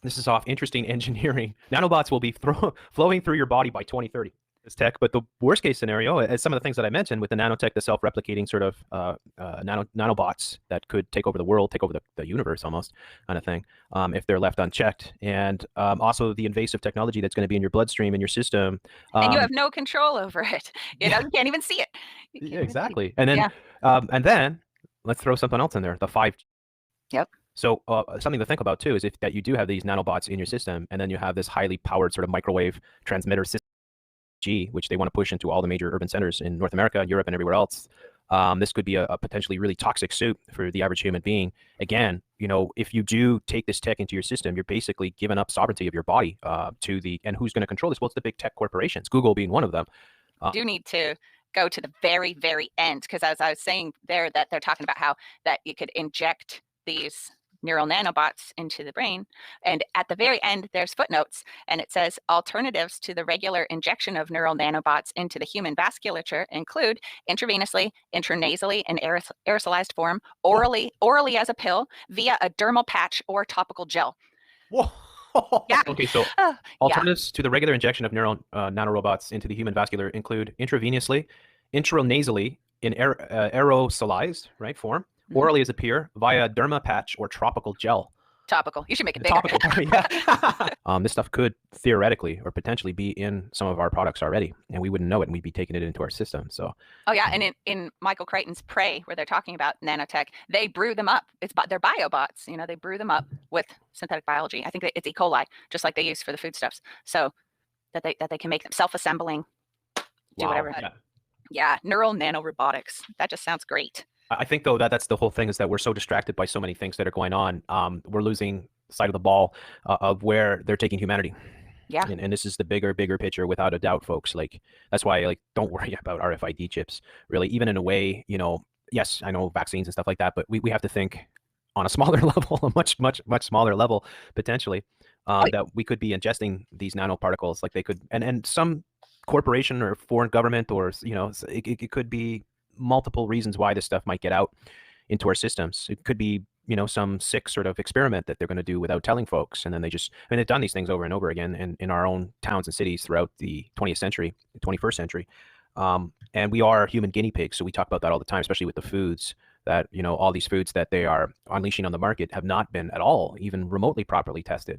this is off interesting engineering. Nanobots will be flowing through your body by 2030. This tech, but the worst case scenario, as some of the things that I mentioned with the nanotech, the self-replicating sort of nanobots that could take over the world, take over the universe almost kind of thing, if they're left unchecked. And also the invasive technology that's going to be in your bloodstream, in your system. And you have no control over it. You know, Yeah, you can't even see it. You yeah, can't even see it. exactly. Yeah. And then let's throw something else in there, the 5G. Yep. So something to think about too is if that you do have these nanobots in your system, and then you have this highly powered sort of microwave transmitter system, which they want to push into all the major urban centers in North America, Europe, and everywhere else. This could be a potentially really toxic soup for the average human being. Again, you know, if you do take this tech into your system, you're basically giving up sovereignty of your body to the, and who's going to control this? Well, it's the big tech corporations, Google being one of them. Do need to go to the very, very end, because as I was saying there, that they're talking about how that you could inject these neural nanobots into the brain. And at the very end, there's footnotes, and it says alternatives to the regular injection of neural nanobots into the human vasculature include intravenously, intranasally in aerosolized form, orally as a pill, via a dermal patch or topical gel. Whoa. Yeah. Okay, so Yeah. alternatives to the regular injection of neural nanorobots into the human vascular include intravenously, intranasally in aerosolized form, orally as a peer, via derma patch or topical gel. Topical. You should make it bigger. Topical, yeah. This stuff could theoretically or potentially be in some of our products already, and we wouldn't know it, and we'd be taking it into our system. So, oh yeah, and in Michael Crichton's Prey, where they're talking about nanotech, they brew them up. They're biobots. You know, they brew them up with synthetic biology. I think it's E. coli, just like they use for the foodstuffs, so that they can make them self-assembling, do whatever. Yeah. Yeah, neural nanorobotics. That just sounds great. I think though that's the whole thing, is that we're so distracted by so many things that are going on. We're losing sight of the ball of where they're taking humanity. Yeah. And this is the bigger picture, without a doubt, folks. Like, that's why, like, don't worry about RFID chips, really. Even in a way, you know, yes, I know vaccines and stuff like that, but we have to think on a smaller level, a much smaller level, potentially, that we could be ingesting these nanoparticles. Like, they could, and some corporation or foreign government, or, you know, it could be multiple reasons why this stuff might get out into our systems. It could be, you know, some sick sort of experiment that they're going to do without telling folks, and then they just, I mean, they've done these things over and over again in our own towns and cities throughout the 20th century, the 21st century. And we are human guinea pigs, so we talk about that all the time, especially with the foods that, you know, all these foods that they are unleashing on the market have not been at all even remotely properly tested.